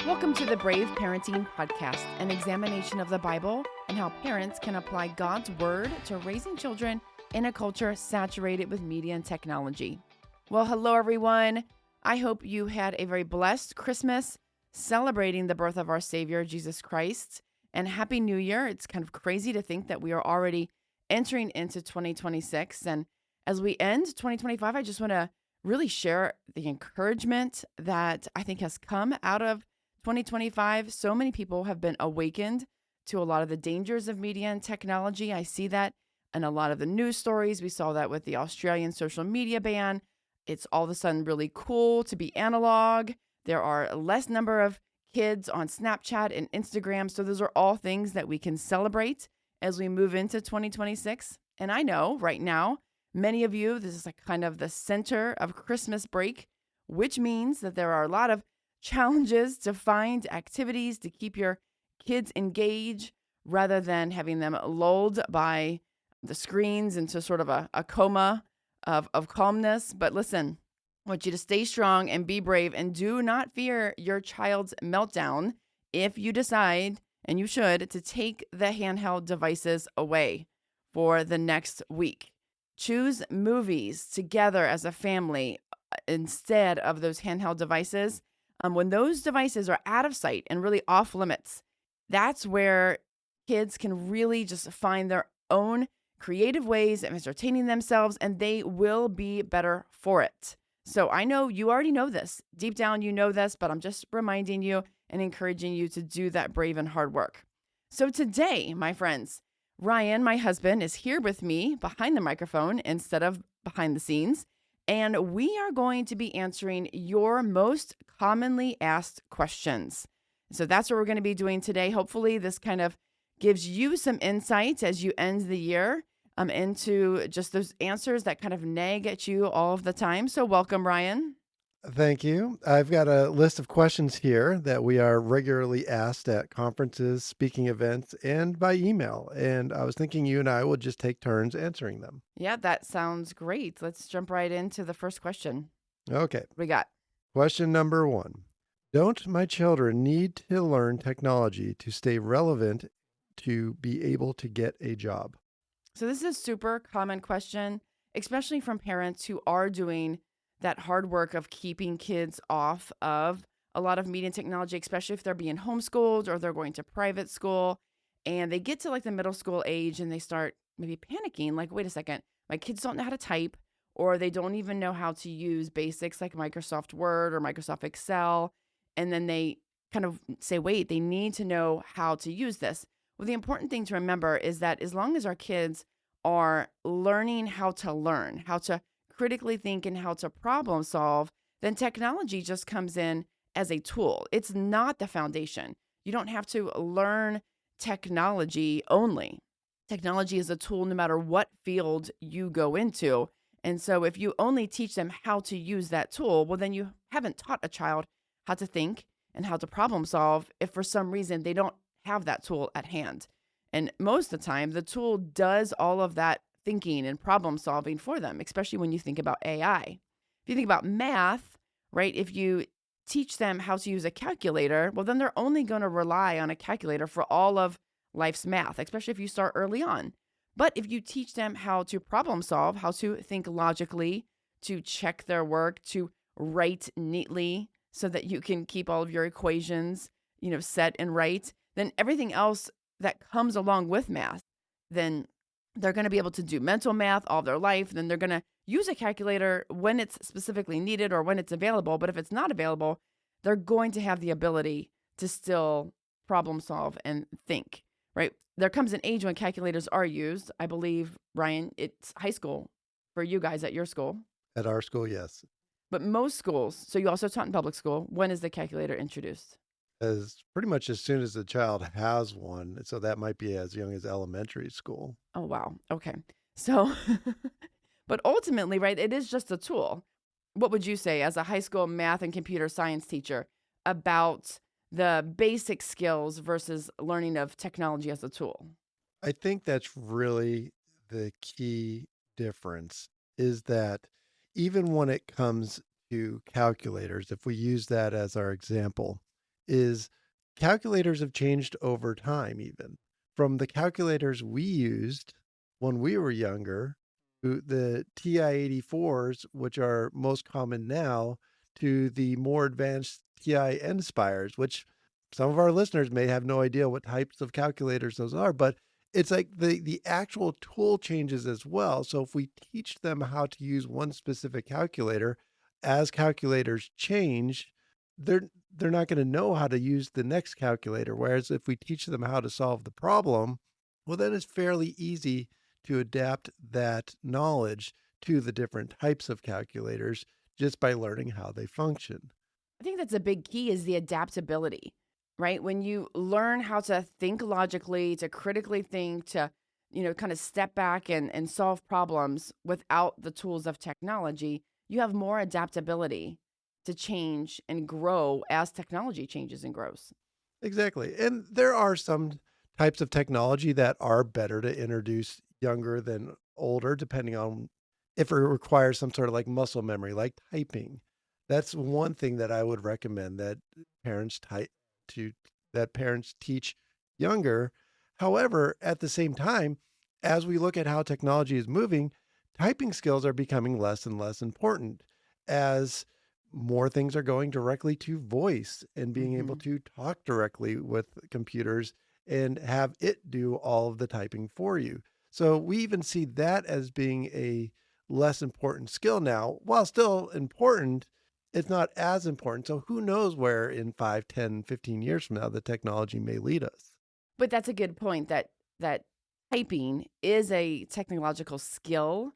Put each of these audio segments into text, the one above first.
Welcome to the Brave Parenting Podcast, an examination of the Bible and how parents can apply God's Word to raising children in a culture saturated with media and technology. Well, hello, everyone. I hope you had a very blessed Christmas celebrating the birth of our Savior, Jesus Christ, and Happy New Year. It's kind of crazy to think that we are already entering into 2026. And as we end 2025, I just want to really share the encouragement that I think has come out of 2025. So many people have been awakened to a lot of the dangers of media and technology. I see that in a lot of the news stories. We saw that with the Australian social media ban. It's all of a sudden really cool to be analog. There are less number of kids on Snapchat and Instagram. So those are all things that we can celebrate as we move into 2026. And I know right now, many of you, this is like kind of the center of Christmas break, which means that there are a lot of challenges to find activities to keep your kids engaged rather than having them lulled by the screens into sort of a coma of calmness. But listen, I want you to stay strong and be brave and do not fear your child's meltdown if you decide, and you should, to take the handheld devices away for the next week. Choose movies together as a family instead of those handheld devices. When those devices are out of sight and really off limits, that's where kids can really just find their own creative ways of entertaining themselves, and they will be better for it. So I know you already know this. Deep down, you know this, but I'm just reminding you and encouraging you to do that brave and hard work. So today, my friends, Ryan, my husband, is here with me behind the microphone instead of behind the scenes. And we are going to be answering your most commonly asked questions. So that's what we're going to be doing today. Hopefully, this kind of gives you some insight as you end the year into just those answers that kind of nag at you all of the time. So welcome, Ryan. Thank you. I've got a list of questions here that we are regularly asked at conferences, speaking events, and by email. And I was thinking you and I would just take turns answering them. Yeah, that sounds great. Let's jump right into the first question. Okay. What we got? Question number one. Don't my children need to learn technology to stay relevant to be able to get a job? So this is a super common question, especially from parents who are doing that hard work of keeping kids off of a lot of media and technology, especially if they're being homeschooled or they're going to private school and they get to like the middle school age and they start maybe panicking, like, wait a second, my kids don't know how to type, or they don't even know how to use basics like Microsoft Word or Microsoft Excel. And then they kind of say, wait, they need to know how to use this. Well, the important thing to remember is that as long as our kids are learning how to learn, how to critically think and how to problem solve, then technology just comes in as a tool. It's not the foundation. You don't have to learn technology only. Technology is a tool no matter what field you go into. And so if you only teach them how to use that tool, well, then you haven't taught a child how to think and how to problem solve if for some reason they don't have that tool at hand. And most of the time, the tool does all of that thinking and problem solving for them, especially when you think about AI. If you think about math, right, if you teach them how to use a calculator, well, then they're only going to rely on a calculator for all of life's math, especially if you start early on. But if you teach them how to problem solve, how to think logically, to check their work, to write neatly so that you can keep all of your equations, set and right, then everything else that comes along with math, then they're going to be able to do mental math all their life. Then they're going to use a calculator when it's specifically needed or when it's available. But if it's not available, they're going to have the ability to still problem solve and think, right? There comes an age when calculators are used. I believe, Ryan, it's high school for you guys at your school. At our school, yes. But most schools, so you also taught in public school, when is the calculator introduced? As pretty much as soon as the child has one. So that might be as young as elementary school. Oh, wow. Okay. So, but ultimately, right, it is just a tool. What would you say as a high school math and computer science teacher about the basic skills versus learning of technology as a tool? I think that's really the key difference is that even when it comes to calculators, if we use that as our example, is calculators have changed over time, even from the calculators we used when we were younger to the TI-84s, which are most common now, to the more advanced TI Nspires, which some of our listeners may have no idea what types of calculators those are, but it's like the actual tool changes as well. So if we teach them how to use one specific calculator, as calculators change, they're not going to know how to use the next calculator. Whereas if we teach them how to solve the problem, well, then it's fairly easy to adapt that knowledge to the different types of calculators just by learning how they function. I think that's a big key is the adaptability, right? When you learn how to think logically, to critically think, to, kind of step back and solve problems without the tools of technology, you have more adaptability to change and grow as technology changes and grows. Exactly. And there are some types of technology that are better to introduce younger than older, depending on if it requires some sort of like muscle memory, like typing. That's one thing that I would recommend that parents type to that parents teach younger. However, at the same time, as we look at how technology is moving, typing skills are becoming less and less important as more things are going directly to voice and being able Hmm. to talk directly with computers and have it do all of the typing for you. So we even see that as being a less important skill now. While still important, it's not as important. So who knows where in 5, 10, 15 years from now the technology may lead us. But that's a good point that typing is a technological skill,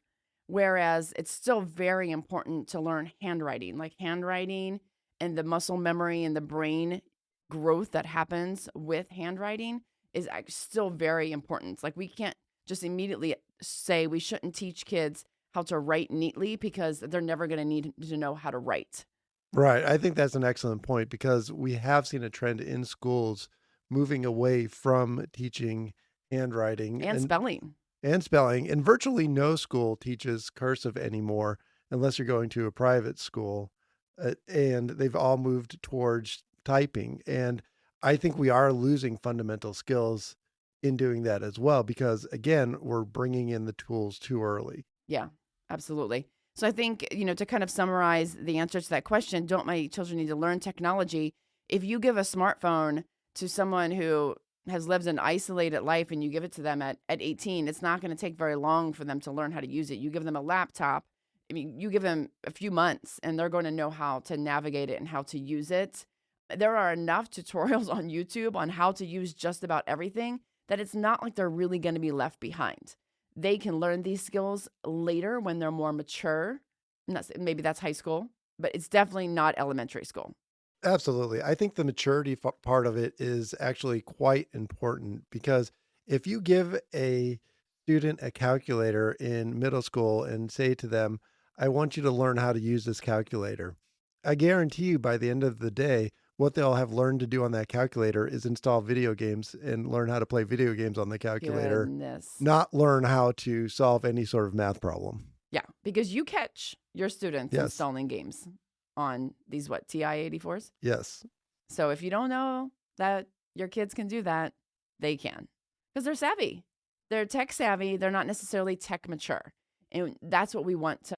whereas it's still very important to learn handwriting. Like handwriting and the muscle memory and the brain growth that happens with handwriting is still very important. Like we can't just immediately say we shouldn't teach kids how to write neatly because they're never going to need to know how to write Right. I think that's an excellent point because we have seen a trend in schools moving away from teaching handwriting and spelling. and spelling, and virtually no school teaches cursive anymore unless you're going to a private school. And they've all moved towards typing. And I think we are losing fundamental skills in doing that as well because, again, we're bringing in the tools too early. Yeah, absolutely. So I think, to kind of summarize the answer to that question, don't my children need to learn technology? If you give a smartphone to someone who has lived an isolated life and you give it to them at 18, it's not going to take very long for them to learn how to use it. You give them a laptop, I mean, you give them a few months and they're going to know how to navigate it and how to use it. There are enough tutorials on YouTube on how to use just about everything that it's not like they're really going to be left behind. They can learn these skills later when they're more mature. Maybe that's high school, but it's definitely not elementary school. Absolutely. I think the maturity part of it is actually quite important because if you give a student a calculator in middle school and say to them, I want you to learn how to use this calculator, I guarantee you by the end of the day, what they'll have learned to do on that calculator is install video games and learn how to play video games on the calculator, Goodness. not learn how to solve any sort of math problem. Yeah, because you catch your students Yes. installing games on these TI-84s. Yes. So if you don't know that your kids can do that, they can because they're savvy. They're tech savvy. They're not necessarily tech mature. And that's what we want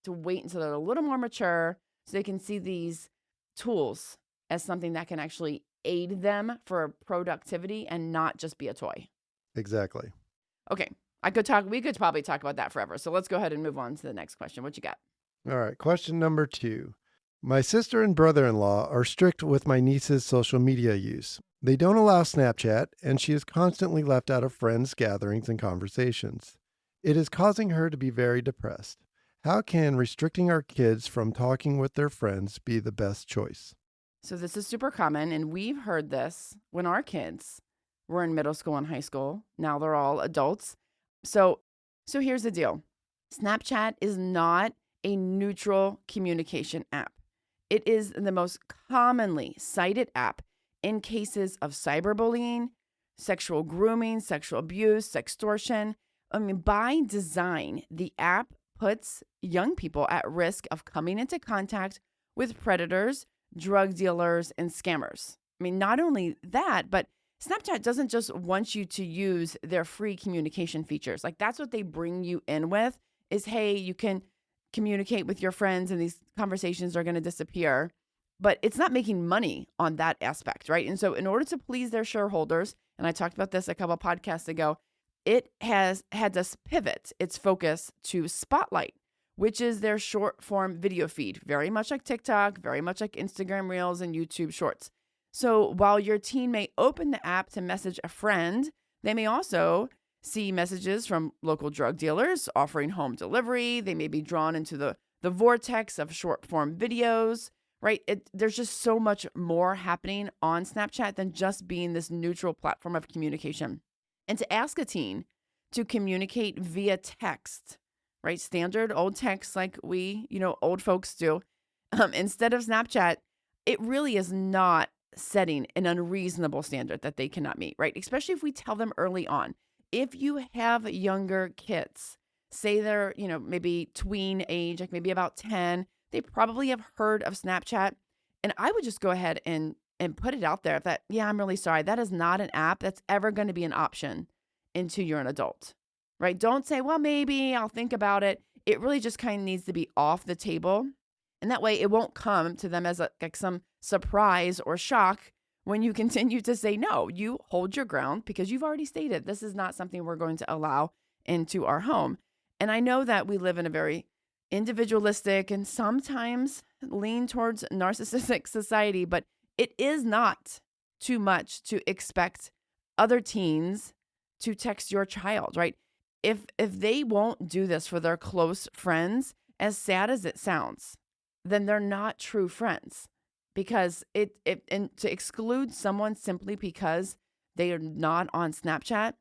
to wait until they're a little more mature so they can see these tools as something that can actually aid them for productivity and not just be a toy. Exactly. Okay. We could probably talk about that forever. So let's go ahead and move on to the next question. What you got? All right. Question number 2. My sister and brother in law are strict with my niece's social media use. They don't allow Snapchat, and she is constantly left out of friends' gatherings and conversations. It is causing her to be very depressed. How can restricting our kids from talking with their friends be the best choice? So this is super common, and we've heard this when our kids were in middle school and high school. Now they're all adults. So here's the deal. Snapchat is not a neutral communication app. It is the most commonly cited app in cases of cyberbullying, sexual grooming, sexual abuse, sextortion. I mean, by design, the app puts young people at risk of coming into contact with predators, drug dealers, and scammers. I mean, not only that, but Snapchat doesn't just want you to use their free communication features. Like that's what they bring you in with is, hey, you can communicate with your friends and these conversations are going to disappear. But it's not making money on that aspect, right? And so in order to please their shareholders, and I talked about this a couple podcasts ago, it has had to pivot its focus to Spotlight, which is their short form video feed, very much like TikTok, very much like Instagram Reels and YouTube Shorts. So while your teen may open the app to message a friend, they may also see messages from local drug dealers offering home delivery. They may be drawn into the vortex of short form videos, right? There's just so much more happening on Snapchat than just being this neutral platform of communication. And to ask a teen to communicate via text, right? Standard old text like we, old folks do, instead of Snapchat, it really is not setting an unreasonable standard that they cannot meet, right? Especially if we tell them early on. If you have younger kids, say they're, maybe tween age, like maybe about 10, they probably have heard of Snapchat. And I would just go ahead and put it out there that, yeah, I'm really sorry. That is not an app that's ever going to be an option until you're an adult, right? Don't say, well, maybe I'll think about it. It really just kind of needs to be off the table. And that way it won't come to them as like some surprise or shock when you continue to say no. You hold your ground because you've already stated this is not something we're going to allow into our home. And I know that we live in a very individualistic and sometimes lean towards narcissistic society, but it is not too much to expect other teens to text your child, right? If they won't do this for their close friends, as sad as it sounds, then they're not true friends. Because and to exclude someone simply because they are not on Snapchat,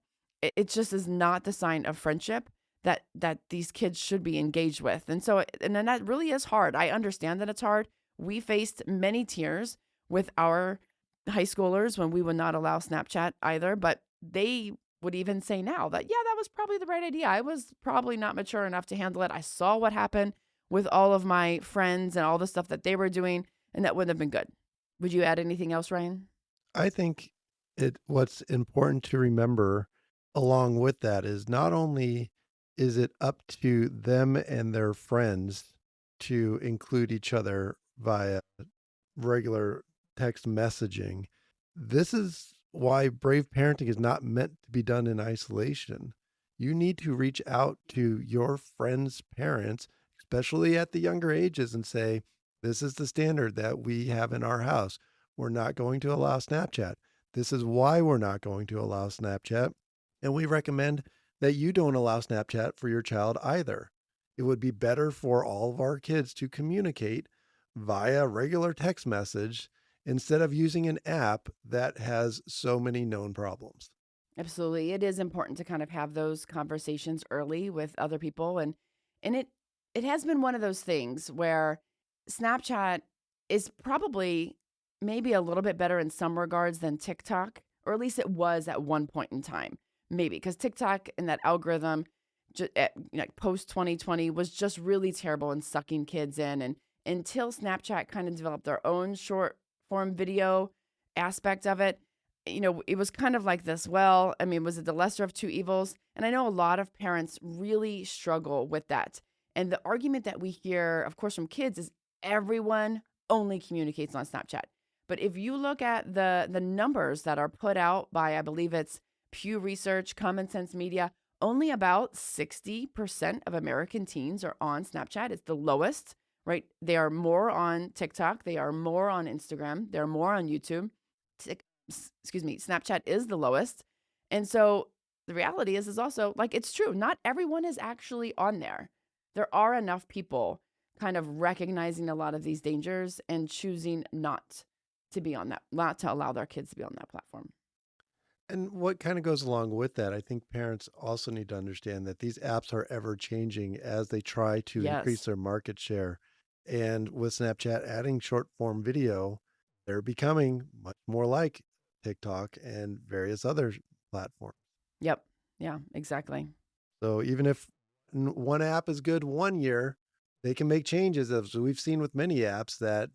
it just is not the sign of friendship that these kids should be engaged with. And so, and then that really is hard. I understand that it's hard. We faced many tears with our high schoolers when we would not allow Snapchat either, but they would even say now that, yeah, that was probably the right idea. I was probably not mature enough to handle it. I saw what happened with all of my friends and all the stuff that they were doing, and that wouldn't have been good. Would you add anything else, Ryan? I think what's important to remember along with that is not only is it up to them and their friends to include each other via regular text messaging. This is why brave parenting is not meant to be done in isolation. You need to reach out to your friends' parents, especially at the younger ages, and say, this is the standard that we have in our house. We're not going to allow Snapchat. This is why we're not going to allow Snapchat. And we recommend that you don't allow Snapchat for your child either. It would be better for all of our kids to communicate via regular text message instead of using an app that has so many known problems. Absolutely. It is important to kind of have those conversations early with other people. And it has been one of those things where Snapchat is probably maybe a little bit better in some regards than TikTok, or at least it was at one point in time. Maybe because TikTok and that algorithm like post 2020 was just really terrible in sucking kids in. And until Snapchat kind of developed their own short form video aspect of it, it was kind of like this. Well, I mean, was it the lesser of two evils? And I know a lot of parents really struggle with that. And the argument that we hear, of course, from kids is everyone only communicates on Snapchat. But if you look at the numbers that are put out by, I believe it's Pew Research, Common Sense Media, only about 60% of American teens are on Snapchat. It's the lowest, right? They are more on TikTok. They are more on Instagram. They're more on YouTube. Snapchat is the lowest. And so the reality is also like, it's true. Not everyone is actually on there. There are enough people kind of recognizing a lot of these dangers and choosing not to be on that, not to allow their kids to be on that platform. And what kind of goes along with that, I think parents also need to understand that these apps are ever changing as they try to increase Yes. their market share. And with Snapchat adding short form video, they're becoming much more like TikTok and various other platforms. Yep. Yeah, exactly. So even if one app is good one year, they can make changes, as we've seen with many apps, that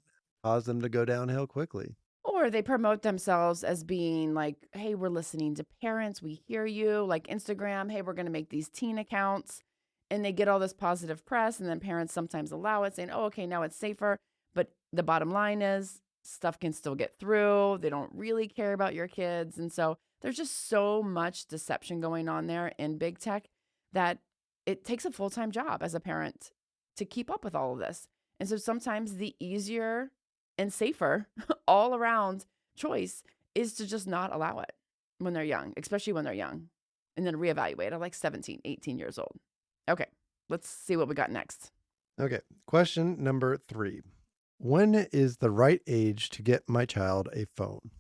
cause them to go downhill quickly. Or they promote themselves as being like, hey, we're listening to parents. We hear you. Like Instagram, hey, we're going to make these teen accounts. And they get all this positive press. And then parents sometimes allow it, saying, oh, okay, now it's safer. But the bottom line is stuff can still get through. They don't really care about your kids. And so there's just so much deception going on there in big tech that it takes a full-time job as a parent to keep up with all of this. And so sometimes the easier and safer all around choice is to just not allow it when they're young, especially when they're young, and then reevaluate at like 17, 18 years old. Okay, let's see what we got next. Okay. Question number 3. When is the right age to get my child a phone?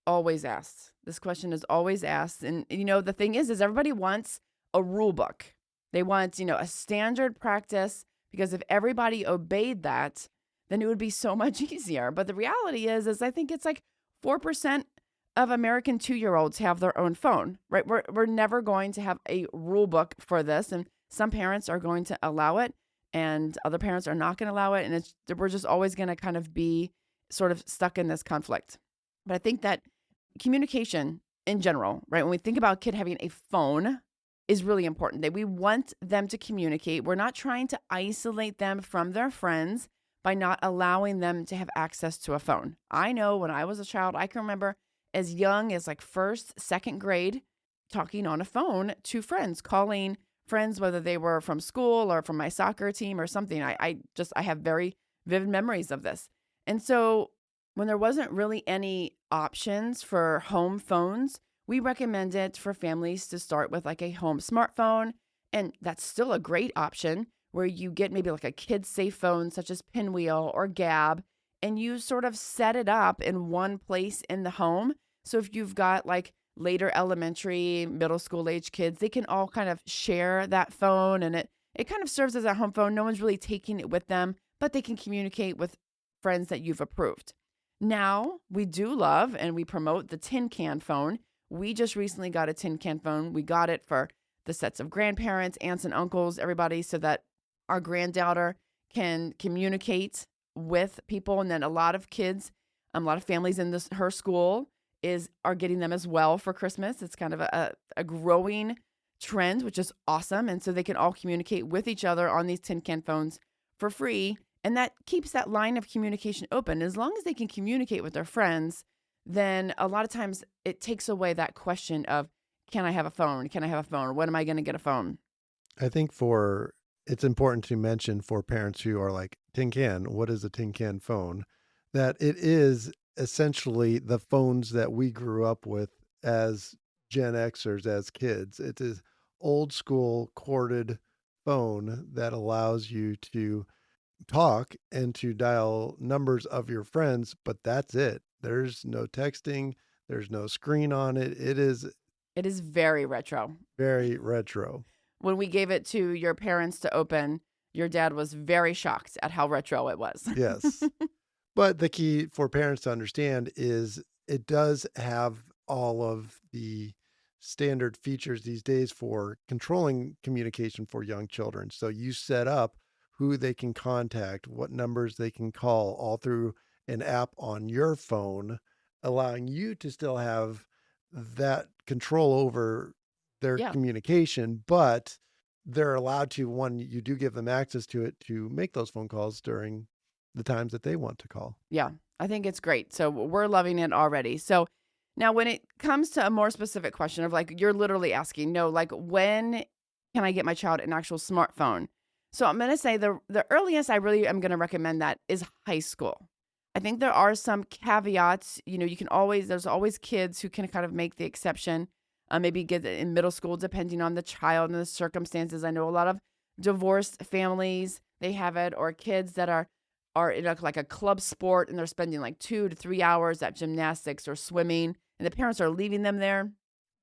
Always asked. This question is always asked. And the thing is everybody wants a rule book. They want, a standard practice, because if everybody obeyed that, then it would be so much easier. But the reality is I think it's like 4% of American 2-year-olds have their own phone, right? We're never going to have a rule book for this. And some parents are going to allow it and other parents are not going to allow it. And we're just always going to kind of be sort of stuck in this conflict. But I think that communication in general, right? When we think about a kid having a phone is really important. That we want them to communicate. We're not trying to isolate them from their friends by not allowing them to have access to a phone. I know when I was a child, I can remember as young as like first, second grade, talking on a phone to friends, calling friends, whether they were from school or from my soccer team or something. I have very vivid memories of this. And so when there wasn't really any options for home phones, we recommend it for families to start with like a home smartphone. And that's still a great option where you get maybe like a kid safe phone such as Pinwheel or Gab, and you sort of set it up in one place in the home. So if you've got like later elementary, middle school age kids, they can all kind of share that phone, and it kind of serves as a home phone. No one's really taking it with them, but they can communicate with friends that you've approved. Now, we do love and we promote the tin can phone. We just recently got a tin can phone. We got it for the sets of grandparents, aunts and uncles, everybody, so that our granddaughter can communicate with people. And then a lot of kids, a lot of families in her school are getting them as well for Christmas. It's kind of a growing trend, which is awesome. And so they can all communicate with each other on these tin can phones for free. And that keeps that line of communication open. As long as they can communicate with their friends, then a lot of times it takes away that question of, can I have a phone? Can I have a phone? When am I going to get a phone? I think it's important to mention for parents who are like, tin can, what is a tin can phone? That it is essentially the phones that we grew up with as Gen Xers, as kids. It is old school corded phone that allows you to talk and to dial numbers of your friends, but that's it. There's no texting. There's no screen on it. It is very retro. Very retro. When we gave it to your parents to open, your dad was very shocked at how retro it was. Yes. But the key for parents to understand is it does have all of the standard features these days for controlling communication for young children. So you set up who they can contact, what numbers they can call, all through an app on your phone, allowing you to still have that control over their communication, but they're allowed to, when you do give them access to it, to make those phone calls during the times that they want to call. Yeah, I think it's great. So we're loving it already. So now when it comes to a more specific question of like, you're literally asking, when can I get my child an actual smartphone? So I'm going to say the earliest I really am going to recommend that is high school. I think there are some caveats. There's always kids who can kind of make the exception, maybe get it in middle school, depending on the child and the circumstances. I know a lot of divorced families, they have it, or kids that are in like a club sport and they're spending like 2 to 3 hours at gymnastics or swimming, and the parents are leaving them there.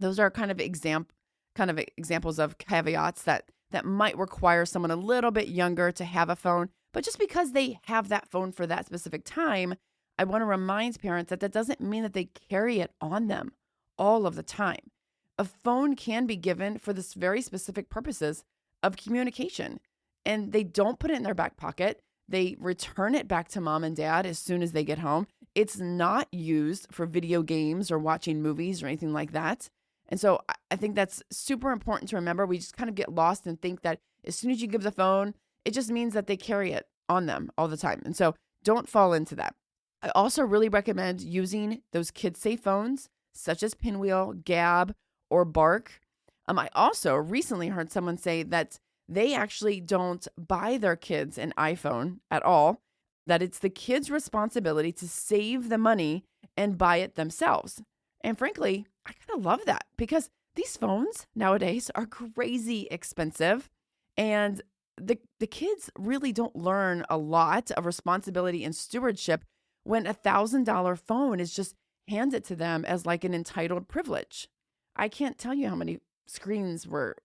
Those are kind of examples of caveats that might require someone a little bit younger to have a phone. But just because they have that phone for that specific time, I want to remind parents that doesn't mean that they carry it on them all of the time. A phone can be given for this very specific purposes of communication, and they don't put it in their back pocket. They return it back to mom and dad as soon as they get home. it's not used for video games or watching movies or anything like that. And so I think that's super important to remember. We just kind of get lost and think that as soon as you give the phone, it just means that they carry it on them all the time. And so don't fall into that. I also really recommend using those kid-safe phones, such as Pinwheel, Gab, or Bark. I also recently heard someone say that they actually don't buy their kids an iPhone at all, that it's the kid's responsibility to save the money and buy it themselves. And frankly, I kind of love that because these phones nowadays are crazy expensive. And the kids really don't learn a lot of responsibility and stewardship when $1,000 phone is just handed to them as like an entitled privilege. I can't tell you how many screens were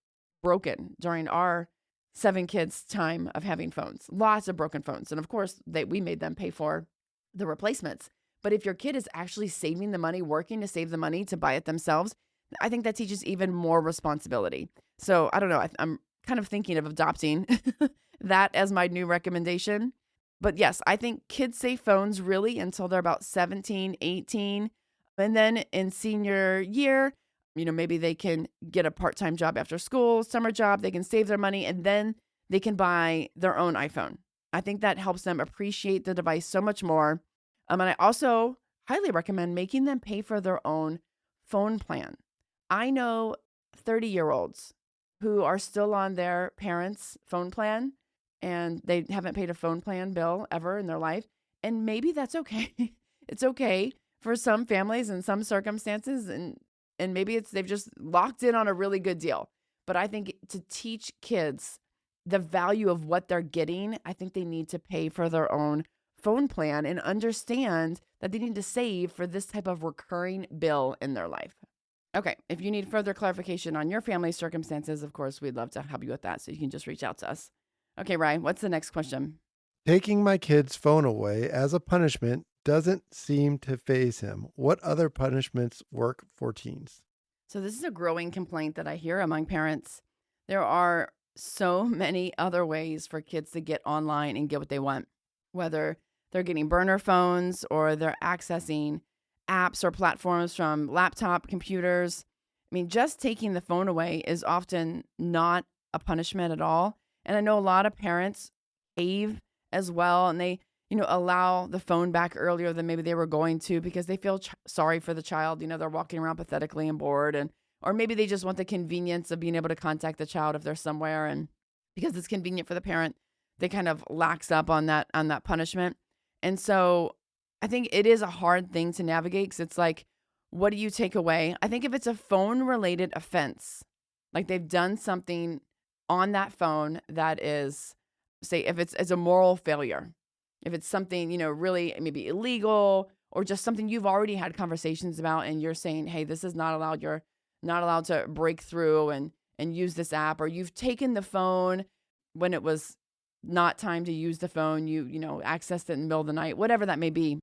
broken during our 7 kids' time of having phones. Lots of broken phones. And of course, we made them pay for the replacements. But if your kid is actually saving the money, working to save the money to buy it themselves, I think that teaches even more responsibility. So I don't know. I'm kind of thinking of adopting that as my new recommendation. But yes, I think kids safe phones really until they're about 17, 18. And then in senior year, maybe they can get a part-time job after school, summer job, they can save their money, and then they can buy their own iPhone. I think that helps them appreciate the device so much more. And I also highly recommend making them pay for their own phone plan. I know 30-year-olds who are still on their parents' phone plan and they haven't paid a phone plan bill ever in their life. And maybe that's okay. It's okay for some families and some circumstances, and maybe they've just locked in on a really good deal. But I think to teach kids the value of what they're getting, I think they need to pay for their own phone plan and understand that they need to save for this type of recurring bill in their life. Okay, if you need further clarification on your family circumstances, of course, we'd love to help you with that. So you can just reach out to us. Okay, Ryan, what's the next question? Taking my kid's phone away as a punishment doesn't seem to faze him. What other punishments work for teens? So this is a growing complaint that I hear among parents. There are so many other ways for kids to get online and get what they want, whether they're getting burner phones or they're accessing apps or platforms from laptop computers. I mean, just taking the phone away is often not a punishment at all. And I know a lot of parents cave as well, and they, allow the phone back earlier than maybe they were going to because they feel sorry for the child. They're walking around pathetically and bored, or maybe they just want the convenience of being able to contact the child if they're somewhere, and because it's convenient for the parent, they kind of lax up on that punishment. And so I think it is a hard thing to navigate because it's like, what do you take away? I think if it's a phone related offense, like they've done something on that phone that is, say, if it's a moral failure, if it's something, really maybe illegal or just something you've already had conversations about and you're saying, hey, this is not allowed. You're not allowed to break through and use this app, or you've taken the phone when it was not time to use the phone. You accessed it in the middle of the night, whatever that may be.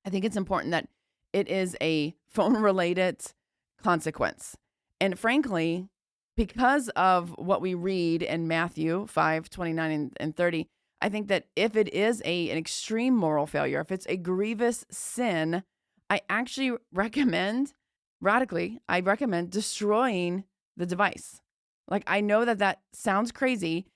I think it's important that it is a phone related consequence. And frankly, because of what we read in Matthew 5:29 and 30, I think that if it is an extreme moral failure, if it's a grievous sin, I actually recommend, I recommend destroying the device. Like, I know that sounds crazy,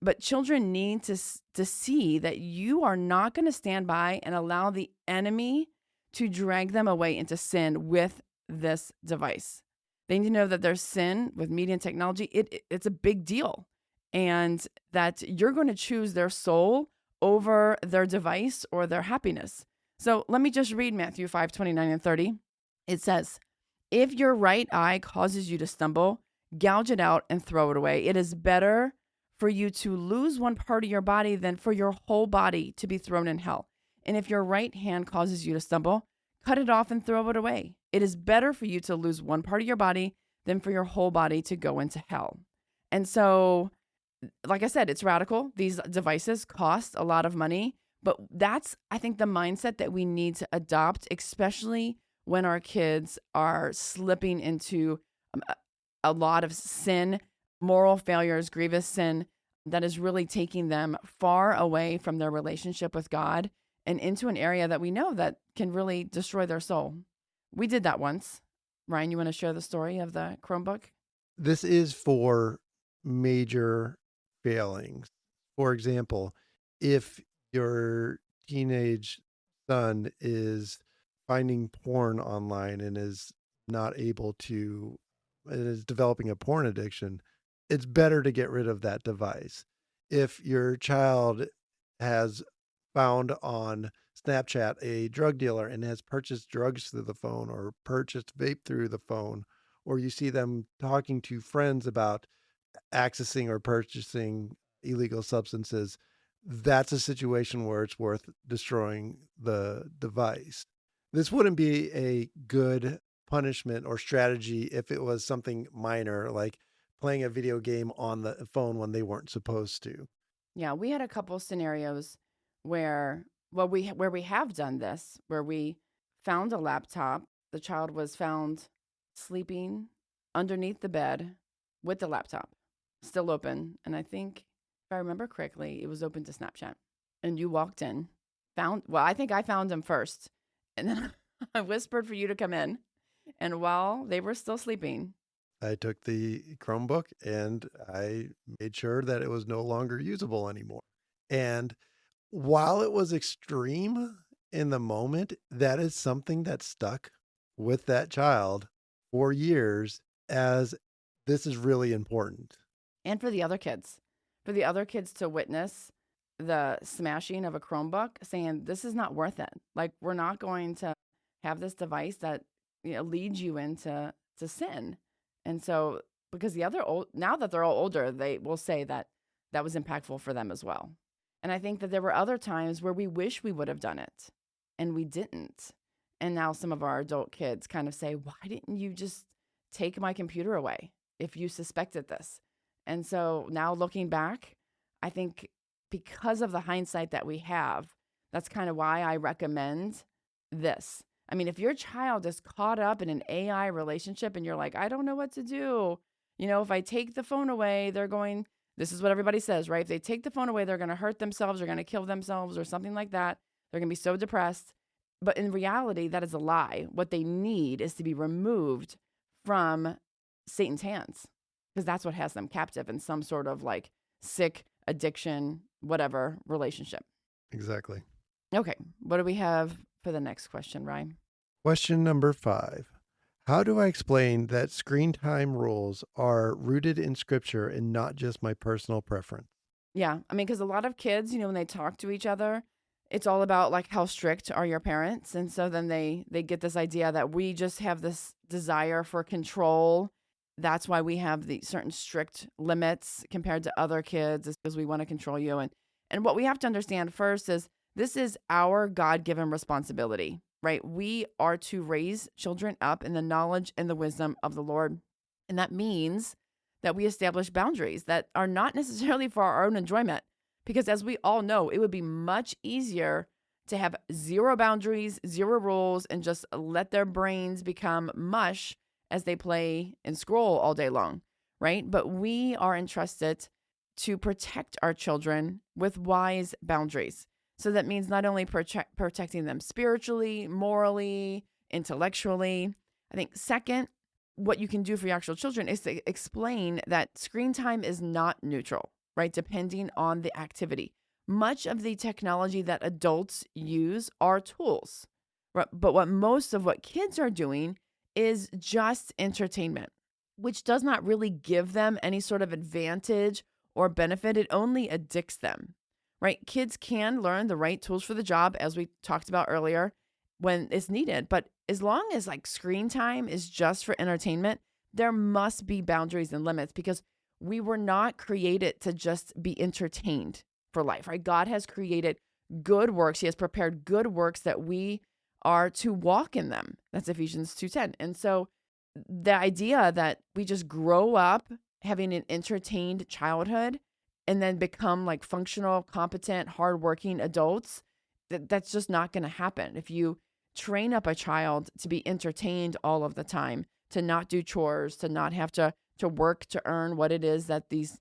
but children need to see that you are not going to stand by and allow the enemy to drag them away into sin with this device. They need to know that there's sin with media and technology. It's a big deal, and that you're going to choose their soul over their device or their happiness. So let me just read Matthew 5:29 and 30. It says, if your right eye causes you to stumble, gouge it out and throw it away. It is better for you to lose one part of your body than for your whole body to be thrown in hell. And if your right hand causes you to stumble, cut it off and throw it away. It is better for you to lose one part of your body than for your whole body to go into hell. And so, like I said, it's radical. These devices cost a lot of money, but that's, I think, the mindset that we need to adopt, especially when our kids are slipping into a lot of sin, moral failures, grievous sin that is really taking them far away from their relationship with God and into an area that we know that can really destroy their soul. We did that once. Ryan, you want to share the story of the Chromebook? This is for major failings. For example, if your teenage son is finding porn online and is not able to, and is developing a porn addiction, it's better to get rid of that device. If your child has found on Snapchat a drug dealer and has purchased drugs through the phone or purchased vape through the phone, or you see them talking to friends about accessing or purchasing illegal substances, that's a situation where it's worth destroying the device. This wouldn't be a good punishment or strategy if it was something minor, like playing a video game on the phone when they weren't supposed to. Yeah, we had a couple scenarios where, well, where we have done this, where we found a laptop. The child was found sleeping underneath the bed with the laptop still open. And I think, if I remember correctly, it was open to Snapchat. And you walked in, I think I found him first. And then I whispered for you to come in. And while they were still sleeping, I took the Chromebook and I made sure that it was no longer usable anymore. And while it was extreme in the moment, that is something that stuck with that child for years as this is really important. and for the other kids, to witness the smashing of a Chromebook, saying, this is not worth it. Like, we're not going to have this device that leads you into sin. And so, because now that they're all older, they will say that that was impactful for them as well. And I think that there were other times where we wish we would have done it and we didn't. And now some of our adult kids kind of say, why didn't you just take my computer away if you suspected this? And so now looking back, I think because of the hindsight that we have, that's kind of why I recommend this. I mean, if your child is caught up in an AI relationship and you're like, I don't know what to do, if I take the phone away, this is what everybody says, right? If they take the phone away, they're going to hurt themselves, they're going to kill themselves or something like that. They're going to be so depressed. But in reality, that is a lie. What they need is to be removed from Satan's hands, because that's what has them captive in some sort of like sick addiction, whatever relationship. Exactly. Okay. What do we have for the next question, Ryan? Question number 5. How do I explain that screen time rules are rooted in scripture and not just my personal preference? Yeah. I mean, because a lot of kids, when they talk to each other, it's all about like, how strict are your parents? And so then they get this idea that we just have this desire for control. That's why we have the certain strict limits compared to other kids, is because we want to control you. And what we have to understand first is this is our God-given responsibility, right? We are to raise children up in the knowledge and the wisdom of the Lord. And that means that we establish boundaries that are not necessarily for our own enjoyment. Because as we all know, it would be much easier to have zero boundaries, zero rules, and just let their brains become mush as they play and scroll all day long, right? But we are entrusted to protect our children with wise boundaries. So that means not only protecting them spiritually, morally, intellectually. I think second, what you can do for your actual children is to explain that screen time is not neutral, right? Depending on the activity. Much of the technology that adults use are tools, right? But what kids are doing is just entertainment, which does not really give them any sort of advantage or benefit. It only addicts them, right? Kids can learn the right tools for the job, as we talked about earlier, when it's needed. But as long as like screen time is just for entertainment, there must be boundaries and limits, because we were not created to just be entertained for life, right? God has created good works. He has prepared good works that we are to walk in them. That's Ephesians 2:10. And so the idea that we just grow up having an entertained childhood and then become like functional, competent, hardworking adults, that's just not going to happen. If you train up a child to be entertained all of the time, to not do chores, to not have to work to earn what it is that these,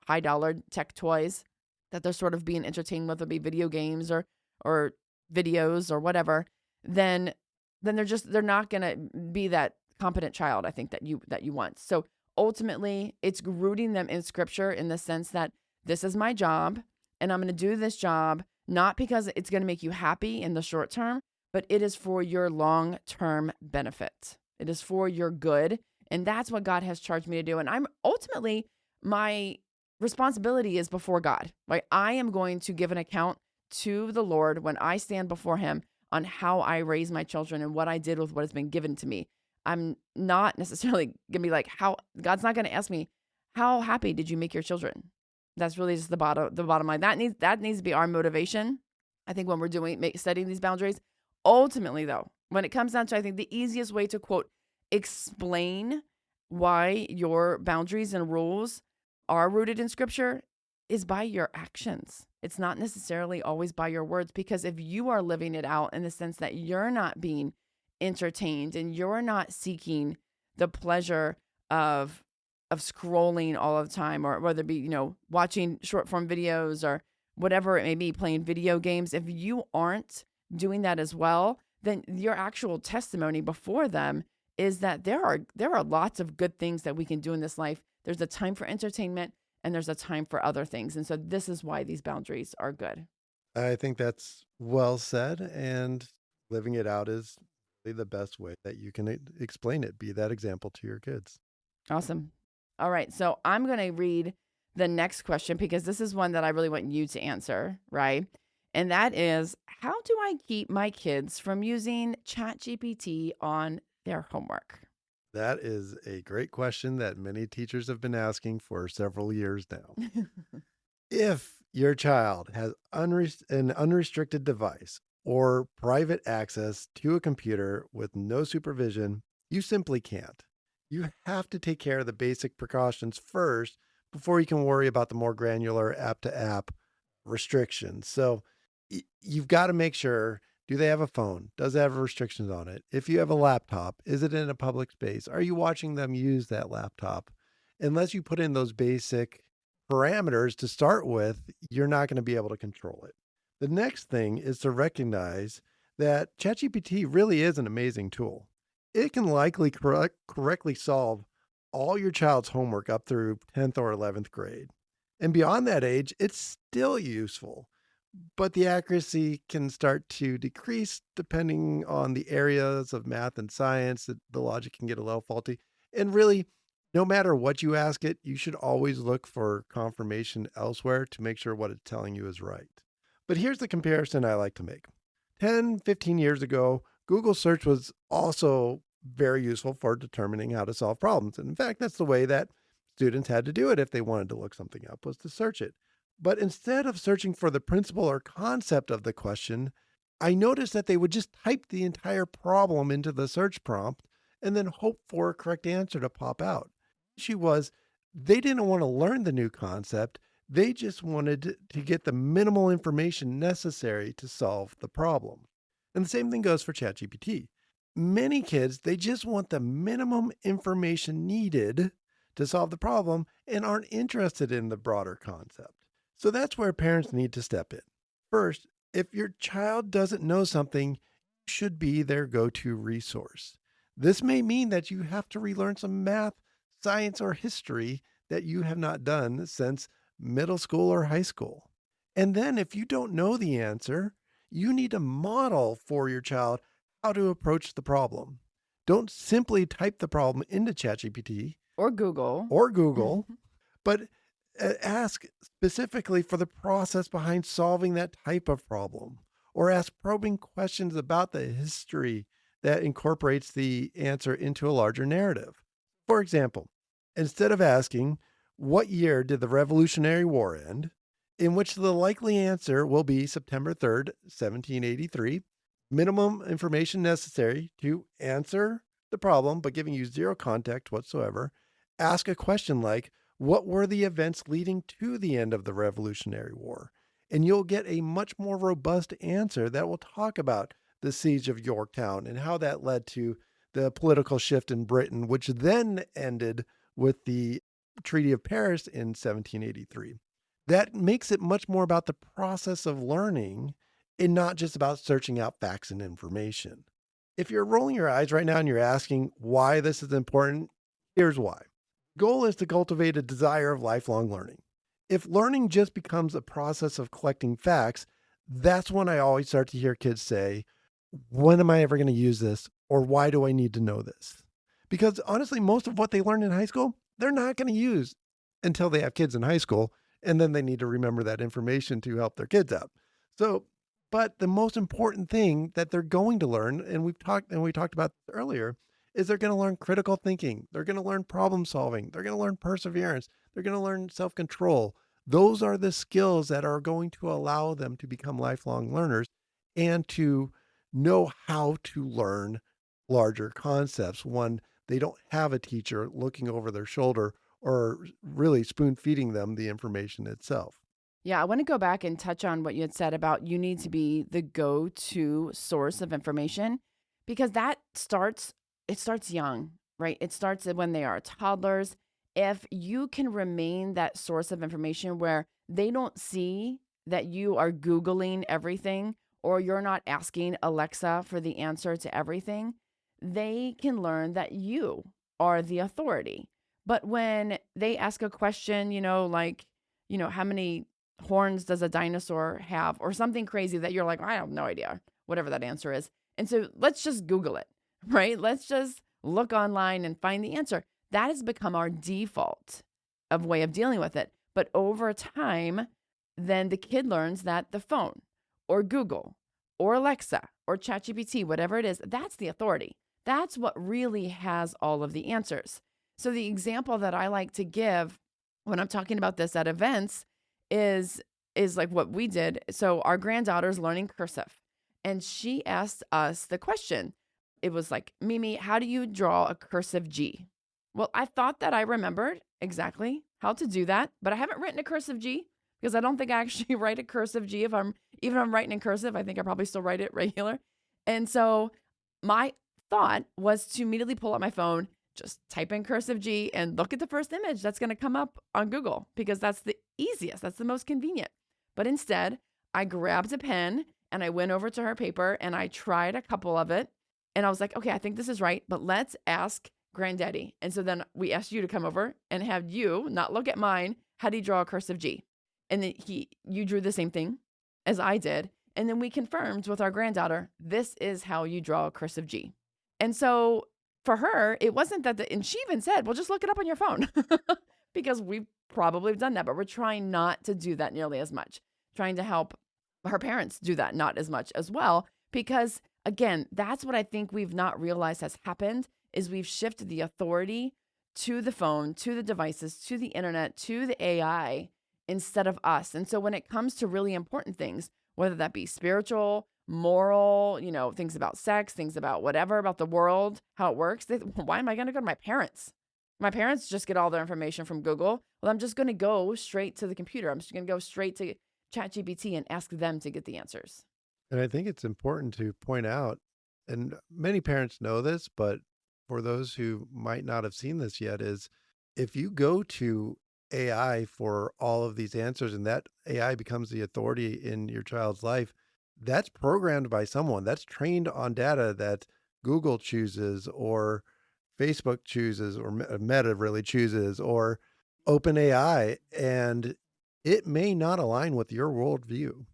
high dollar tech toys that they're sort of being entertained with, will be video games or videos or whatever, then they're not going to be that competent child, I think, that you want. So ultimately, it's rooting them in scripture in the sense that this is my job and I'm going to do this job not because it's going to make you happy in the short term, but it is for your long-term benefit. It is for your good. And that's what God has charged me to do. And I'm ultimately, my responsibility is before God. Like, I am going to give an account to the Lord when I stand before him on how I raise my children and what I did with what has been given to me. I'm not necessarily going to be like, God's not going to ask me, how happy did you make your children? That's really just the bottom line. That needs to be our motivation. I think when we're studying these boundaries, ultimately though, when it comes down to, I think the easiest way to quote, explain why your boundaries and rules are rooted in scripture is by your actions. It's not necessarily always by your words, because if you are living it out in the sense that you're not being entertained and you're not seeking the pleasure of scrolling all the time, or whether it be, watching short form videos or whatever it may be, playing video games, if you aren't doing that as well, then your actual testimony before them is that there are lots of good things that we can do in this life. There's a time for entertainment and there's a time for other things. And so this is why these boundaries are good. I think that's well said, and living it out is really the best way that you can explain it. Be that example to your kids. Awesome. All right. So I'm going to read the next question because this is one that I really want you to answer, right? And that is, how do I keep my kids from using ChatGPT on their homework? That is a great question that many teachers have been asking for several years now. If your child has an unrestricted device or private access to a computer with no supervision, you simply can't. You have to take care of the basic precautions first before you can worry about the more granular app-to-app restrictions. So you've got to make sure, do they have a phone? Does it have restrictions on it? If you have a laptop, is it in a public space? Are you watching them use that laptop? Unless you put in those basic parameters to start with, you're not going to be able to control it. The next thing is to recognize that ChatGPT really is an amazing tool. It can likely correctly solve all your child's homework up through 10th or 11th grade. And beyond that age, it's still useful, but the accuracy can start to decrease depending on the areas of math and science that the logic can get a little faulty. And really, no matter what you ask it, you should always look for confirmation elsewhere to make sure what it's telling you is right. But here's the comparison I like to make. 10, 15 years ago, Google search was also very useful for determining how to solve problems. And in fact, that's the way that students had to do it if they wanted to look something up, was to search it. But instead of searching for the principle or concept of the question, I noticed that they would just type the entire problem into the search prompt and then hope for a correct answer to pop out. The issue was they didn't want to learn the new concept. They just wanted to get the minimal information necessary to solve the problem. And the same thing goes for ChatGPT. Many kids, they just want the minimum information needed to solve the problem and aren't interested in the broader concept. So that's where parents need to step in. First, if your child doesn't know something, you should be their go-to resource. This may mean that you have to relearn some math, science, or history that you have not done since middle school or high school. And then if you don't know the answer, you need to model for your child how to approach the problem. Don't simply type the problem into ChatGPT or Google, but ask specifically for the process behind solving that type of problem, or ask probing questions about the history that incorporates the answer into a larger narrative. For example, instead of asking, what year did the Revolutionary War end? In which the likely answer will be September 3rd, 1783, minimum information necessary to answer the problem, but giving you zero context whatsoever, ask a question like, what were the events leading to the end of the Revolutionary War? And you'll get a much more robust answer that will talk about the siege of Yorktown and how that led to the political shift in Britain, which then ended with the Treaty of Paris in 1783. That makes it much more about the process of learning and not just about searching out facts and information. If you're rolling your eyes right now and you're asking why this is important, here's why. Goal is to cultivate a desire of lifelong learning. If learning just becomes a process of collecting facts, that's when I always start to hear kids say, when am I ever going to use this? Or why do I need to know this? Because honestly, most of what they learn in high school, they're not going to use until they have kids in high school. And then they need to remember that information to help their kids out. So, but the most important thing that they're going to learn, and we talked about this earlier, is they're going to learn critical thinking. They're going to learn problem solving. They're going to learn perseverance. They're going to learn self-control. Those are the skills that are going to allow them to become lifelong learners and to know how to learn larger concepts when they don't have a teacher looking over their shoulder or really spoon feeding them the information itself. Yeah, I want to go back and touch on what you had said about you need to be the go-to source of information because it starts young, right? It starts when they are toddlers. If you can remain that source of information where they don't see that you are Googling everything or you're not asking Alexa for the answer to everything, they can learn that you are the authority. But when they ask a question, like, how many horns does a dinosaur have or something crazy that you're like, I have no idea, whatever that answer is. And so let's just Google it, right? Let's just look online and find the answer. That has become our default of way of dealing with it. But over time, then the kid learns that the phone or Google or Alexa or ChatGPT, whatever it is, that's the authority. That's what really has all of the answers. So the example that I like to give when I'm talking about this at events is like what we did. So our granddaughter's learning cursive, and she asked us the question. It was like, Mimi, how do you draw a cursive G? Well, I thought that I remembered exactly how to do that, but I haven't written a cursive G because I don't think I actually write a cursive G. If I'm writing in cursive, I think I probably still write it regular. And so my thought was to immediately pull out my phone, just type in cursive G and look at the first image that's going to come up on Google because that's the easiest. That's the most convenient. But instead, I grabbed a pen and I went over to her paper and I tried a couple of it. And I was like, okay, I think this is right, but let's ask Granddaddy. And so then we asked you to come over and have you not look at mine. How do you draw a cursive G? And then you drew the same thing as I did. And then we confirmed with our granddaughter, this is how you draw a cursive G. And so for her, it wasn't that, and she even said, well, just look it up on your phone because we probably have done that, but we're trying not to do that nearly as much, trying to help her parents do that not as much as well, because again, that's what I think we've not realized has happened is we've shifted the authority to the phone, to the devices, to the internet, to the AI instead of us. And so when it comes to really important things, whether that be spiritual, moral, things about sex, things about whatever, about the world, how it works, why am I going to go to my parents? My parents just get all their information from Google. Well, I'm just going to go straight to the computer. I'm just going to go straight to ChatGPT and ask them to get the answers. And I think it's important to point out, and many parents know this, but for those who might not have seen this yet, is if you go to AI for all of these answers and that AI becomes the authority in your child's life, that's programmed by someone. That's trained on data that Google chooses or Facebook chooses or Meta really chooses or OpenAI. And it may not align with your worldview.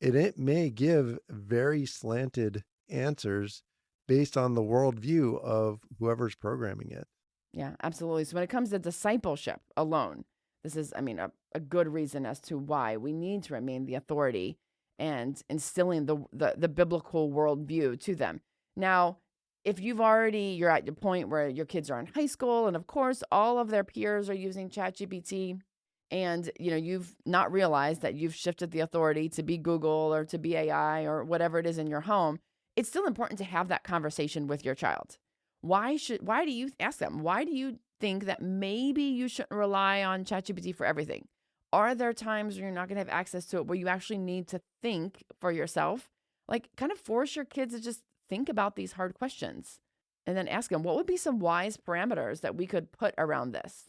And it may give very slanted answers based on the worldview of whoever's programming it. Yeah, absolutely. So when it comes to discipleship alone, this is, a good reason as to why we need to remain the authority and instilling the biblical worldview to them. Now, if you're at your point where your kids are in high school, and of course, all of their peers are using ChatGPT, and you've not realized that you've shifted the authority to be Google or to be AI or whatever it is in your home, it's still important to have that conversation with your child. Why do you ask them? Why do you think that maybe you shouldn't rely on ChatGPT for everything? Are there times where you're not going to have access to it where you actually need to think for yourself? Like kind of force your kids to just think about these hard questions and then ask them, what would be some wise parameters that we could put around this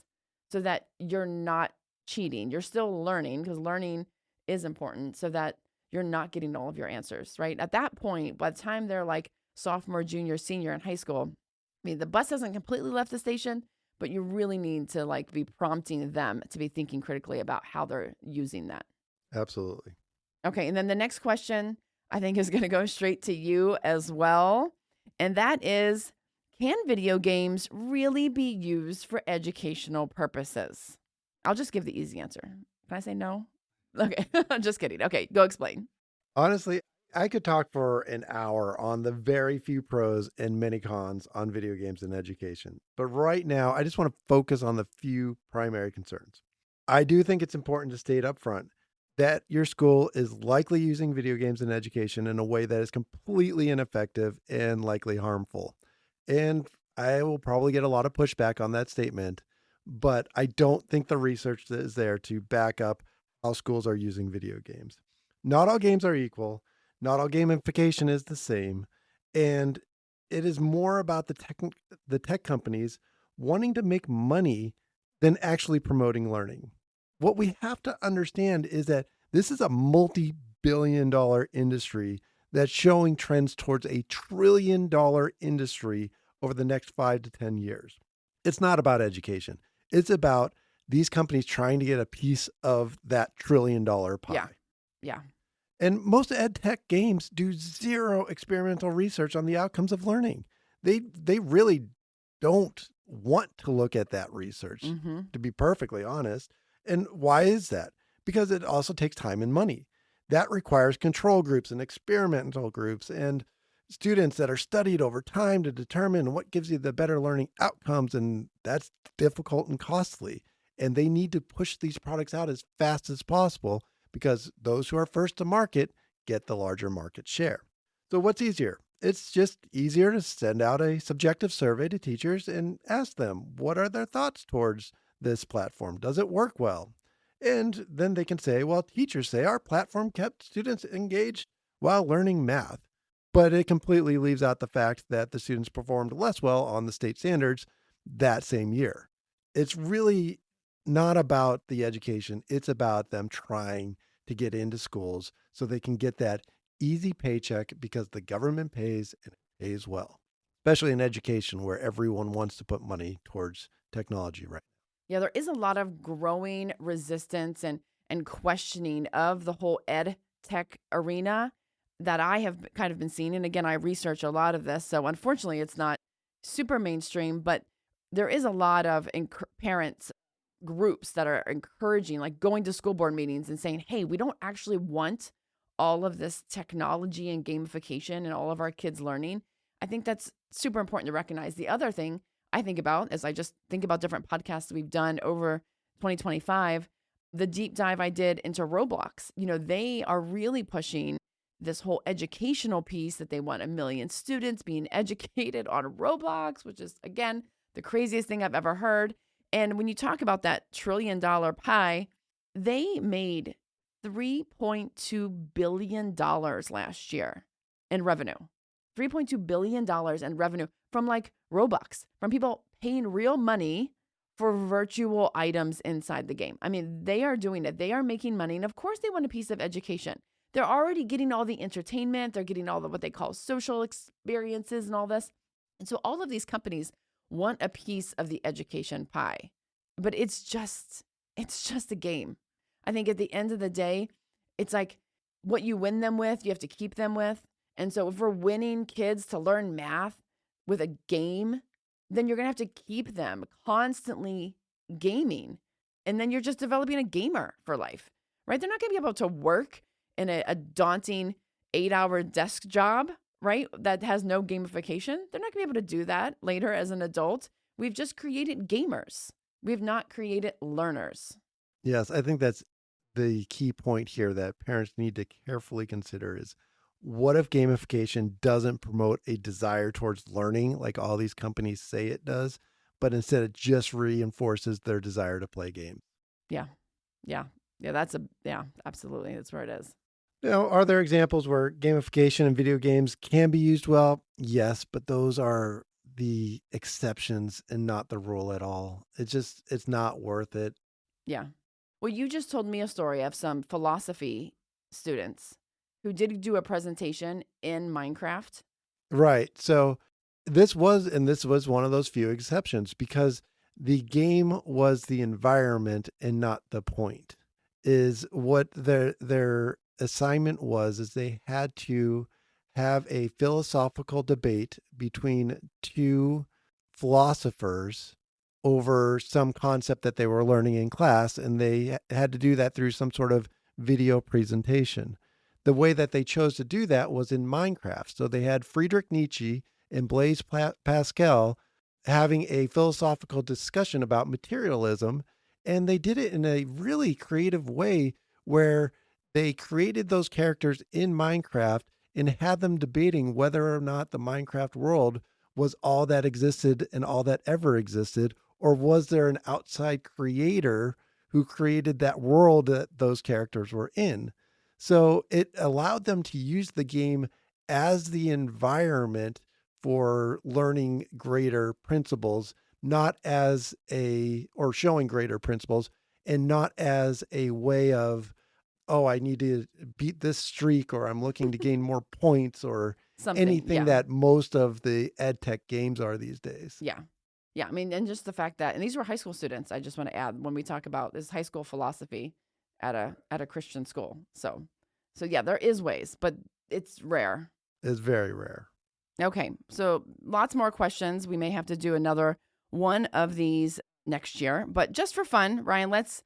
so that you're not cheating? You're still learning because learning is important so that you're not getting all of your answers, right? At that point, by the time they're like sophomore, junior, senior in high school, I mean, the bus hasn't completely left the station, but you really need to like be prompting them to be thinking critically about how they're using that. Absolutely. Okay, and then the next question I think is going to go straight to you as well. And that is, can video games really be used for educational purposes? I'll just give the easy answer. Can I say no? Okay, just kidding. Okay, go explain. Honestly, I could talk for an hour on the very few pros and many cons on video games and education. But right now, I just want to focus on the few primary concerns. I do think it's important to state up front that your school is likely using video games in education in a way that is completely ineffective and likely harmful. And I will probably get a lot of pushback on that statement, but I don't think the research that is there to back up how schools are using video games. Not all games are equal. Not all gamification is the same. And it is more about the tech companies wanting to make money than actually promoting learning. What we have to understand is that this is a multi-billion-dollar industry that's showing trends towards a $1 trillion industry over the next 5 to 10 years. It's not about education. It's about these companies trying to get a piece of that $1 trillion pie. Yeah. Yeah. And most ed tech games do zero experimental research on the outcomes of learning. They really don't want to look at that research, to be perfectly honest. And why is that? Because it also takes time and money. That requires control groups and experimental groups and students that are studied over time to determine what gives you the better learning outcomes. And that's difficult and costly. And they need to push these products out as fast as possible because those who are first to market get the larger market share. So what's easier? It's just easier to send out a subjective survey to teachers and ask them, what are their thoughts towards this platform? Does it work well? And then they can say, well, teachers say our platform kept students engaged while learning math. But it completely leaves out the fact that the students performed less well on the state standards that same year. It's really not about the education. It's about them trying to get into schools so they can get that easy paycheck because the government pays and it pays well, especially in education where everyone wants to put money towards technology right Yeah, there is a lot of growing resistance and questioning of the whole ed tech arena that I have kind of been seeing. And again, I research a lot of this. So unfortunately, it's not super mainstream, but there is a lot of parents groups that are encouraging, like going to school board meetings and saying, hey, we don't actually want all of this technology and gamification and all of our kids learning. I think that's super important to recognize. The other thing I think about as I just think about different podcasts we've done over 2025, the deep dive I did into Roblox, they are really pushing this whole educational piece that they want 1 million students being educated on Roblox, which is, again, the craziest thing I've ever heard. And when you talk about that $1 trillion pie, they made $3.2 billion last year in revenue. $3.2 billion in revenue from like Robux, from people paying real money for virtual items inside the game. I mean, they are doing it. They are making money. And of course, they want a piece of education. They're already getting all the entertainment. They're getting all the what they call social experiences and all this. And so all of these companies want a piece of the education pie. But it's just a game. I think at the end of the day, it's like what you win them with, you have to keep them with. And so if we're winning kids to learn math with a game, then you're going to have to keep them constantly gaming. And then you're just developing a gamer for life, right? They're not going to be able to work in a daunting 8-hour desk job, right? That has no gamification. They're not going to be able to do that later as an adult. We've just created gamers. We've not created learners. Yes, I think that's the key point here that parents need to carefully consider is what if gamification doesn't promote a desire towards learning like all these companies say it does, but instead it just reinforces their desire to play games? Yeah. Absolutely. That's where it is. Are there examples where gamification in video games can be used well? Yes, but those are the exceptions and not the rule at all. It's not worth it. Yeah. Well, you just told me a story of some philosophy students who did do a presentation in Minecraft. Right. So this was one of those few exceptions because the game was the environment and not the point. Is what their assignment was is they had to have a philosophical debate between two philosophers over some concept that they were learning in class, and they had to do that through some sort of video presentation. The way that they chose to do that was in Minecraft. So they had Friedrich Nietzsche and Blaise Pascal having a philosophical discussion about materialism. And they did it in a really creative way where they created those characters in Minecraft and had them debating whether or not the Minecraft world was all that existed and all that ever existed, or was there an outside creator who created that world that those characters were in? So it allowed them to use the game as the environment for learning greater principles, not as or showing greater principles, and not as a way of, oh, I need to beat this streak, or I'm looking to gain more points, or Something, anything yeah. that most of the ed tech games are these days. Yeah. Yeah. I mean, and just the fact that, and these were high school students, I just want to add when we talk about this high school philosophy at a Christian school. So yeah, there is ways, but it's rare. It's very rare. Okay. So lots more questions. We may have to do another one of these next year, but just for fun, Ryan, let's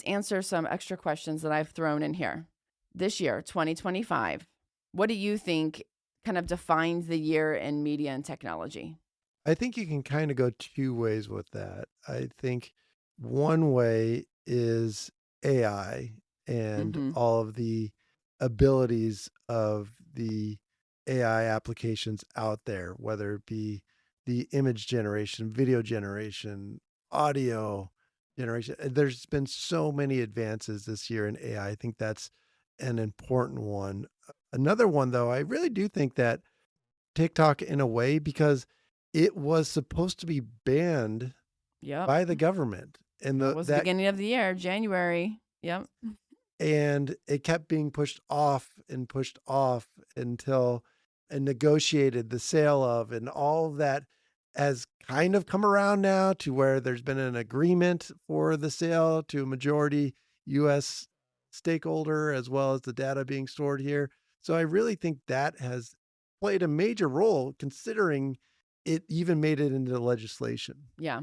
answer some extra questions that I've thrown in here. This year, 2025, what do you think kind of defines the year in media and technology? I think you can kind of go two ways with that. I think one way is AI and Mm-hmm. all of the abilities of the AI applications out there, whether it be the image generation, video generation, audio generation. There's been so many advances this year in AI. I think that's an important one. Another one, though, I really do think that TikTok, in a way, because it was supposed to be banned Yep. by the government, and That was the beginning of the year, January. Yep. and it kept being pushed off until and negotiated the sale of, and all of that has kind of come around now to where there's been an agreement for the sale to a majority US stakeholder, as well as the data being stored here. So I really think that has played a major role, considering it even made it into legislation. Yeah.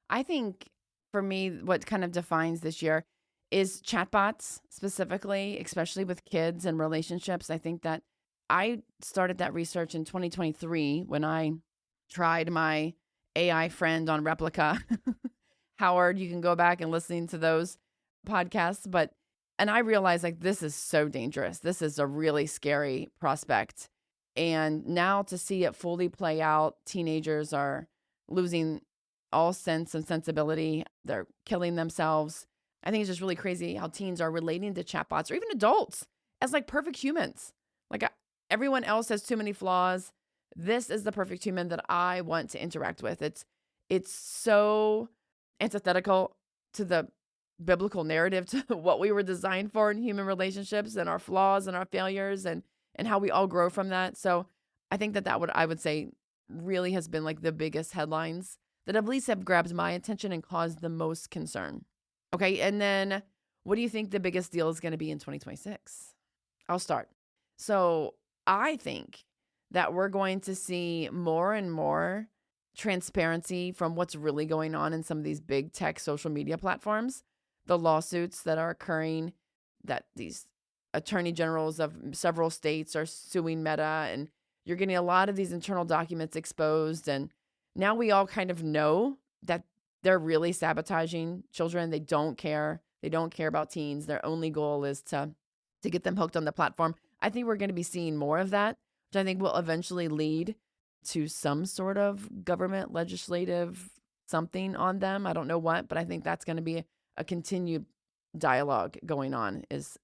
I think for me, what kind of defines this year is chatbots specifically, especially with kids and relationships. I think that I started that research in 2023 when I tried my AI friend on Replica. Howard, you can go back and listen to those podcasts. And I realized like this is so dangerous. This is a really scary prospect. And now to see it fully play out, teenagers are losing all sense and sensibility. They're killing themselves. I think it's just really crazy how teens are relating to chatbots or even adults as like perfect humans. Like everyone else has too many flaws. This is the perfect human that I want to interact with. It's so antithetical to the biblical narrative, to what we were designed for in human relationships and our flaws and our failures and how we all grow from that. So I think that I would say really has been like the biggest headlines that at least have grabbed my attention and caused the most concern. Okay, and then what do you think the biggest deal is going to be in 2026? I'll start. So I think that we're going to see more and more transparency from what's really going on in some of these big tech social media platforms, the lawsuits that are occurring, that these attorney generals of several states are suing Meta, and you're getting a lot of these internal documents exposed. And now we all kind of know that they're really sabotaging children. They don't care. They don't care about teens. Their only goal is to get them hooked on the platform. I think we're going to be seeing more of that, which I think will eventually lead to some sort of government legislative something on them. I don't know what, but I think that's going to be a continued dialogue going on, is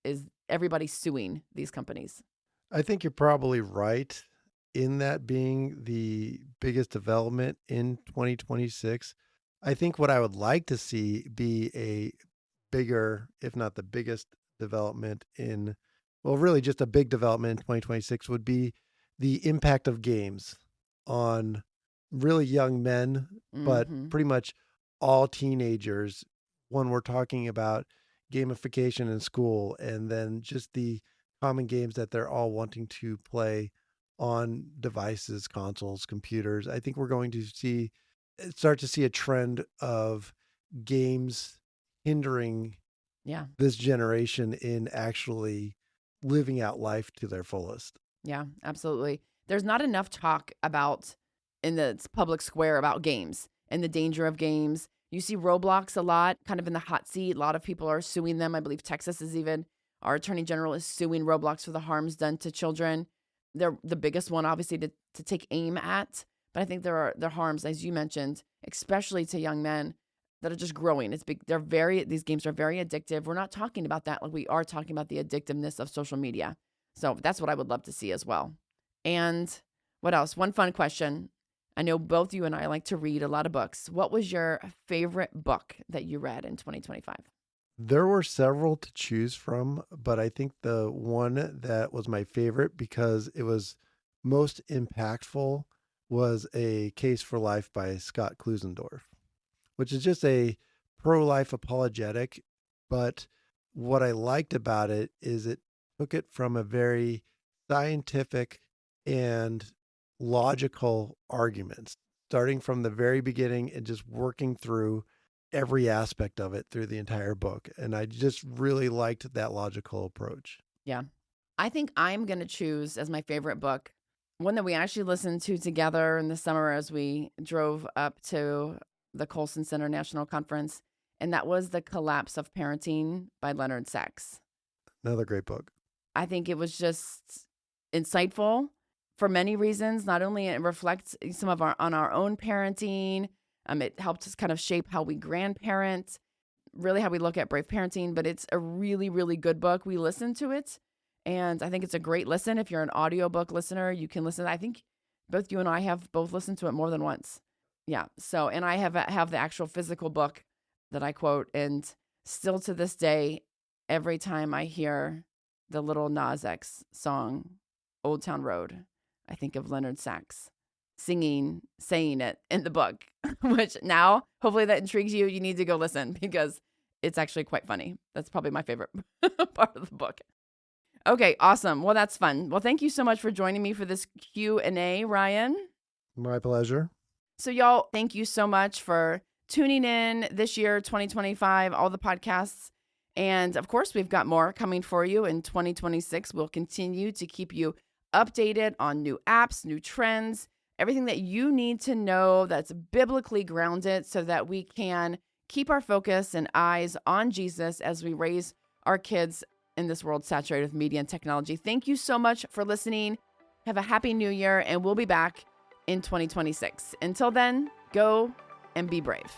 everybody suing these companies. I think you're probably right in that being the biggest development in 2026. I think what I would like to see be a bigger, if not the biggest, development in well, really just a big development in 2026 would be the impact of games on really young men, but Hmm. pretty much all teenagers when we're talking about gamification in school and then just the common games that they're all wanting to play on devices, consoles, computers. I think we're going to start to see a trend of games hindering Yeah. this generation in actually living out life to their fullest. Yeah, absolutely. There's not enough talk about in the public square about games and the danger of games. You see Roblox a lot, kind of in the hot seat. A lot of people are suing them. I believe Texas is even, our attorney general is suing Roblox for the harms done to children. They're the biggest one, obviously, to take aim at. But I think there are harms, as you mentioned, especially to young men that are just growing. It's big. These games are very addictive. We're not talking about that like we are talking about the addictiveness of social media. So that's what I would love to see as well. And what else? One fun question. I know both you and I like to read a lot of books. What was your favorite book that you read in 2025? There were several to choose from, but I think the one that was my favorite because it was most impactful was A Case for Life by Scott Klusendorf, which is just a pro-life apologetic. But what I liked about it is it took it from a very scientific and logical arguments, starting from the very beginning and just working through every aspect of it through the entire book. And I just really liked that logical approach. Yeah. I think I'm going to choose as my favorite book one that we actually listened to together in the summer as we drove up to the Colson Center National Conference. And that was The Collapse of Parenting by Leonard Sachs. Another great book. I think it was just insightful for many reasons. Not only it reflects some of our own parenting, it helped us kind of shape how we grandparent, really how we look at brave parenting. But it's a really, really good book. We listened to it, and I think it's a great listen. If you're an audiobook listener, you can listen. I think both you and I have both listened to it more than once. Yeah. So, and I have the actual physical book that I quote, and still to this day, every time I hear the Little Nas X song, Old Town Road, I think of Leonard Sachs saying it in the book, which now, hopefully that intrigues you. You need to go listen because it's actually quite funny. That's probably my favorite part of the book. Okay, awesome. Well, that's fun. Well, thank you so much for joining me for this Q&A, Ryan. My pleasure. So y'all, thank you so much for tuning in this year, 2025, all the podcasts. And of course, we've got more coming for you in 2026. We'll continue to keep you updated on new apps, new trends, everything that you need to know that's biblically grounded so that we can keep our focus and eyes on Jesus as we raise our kids in this world saturated with media and technology. Thank you so much for listening. Have a happy new year, and we'll be back in 2026. Until then, go and be brave.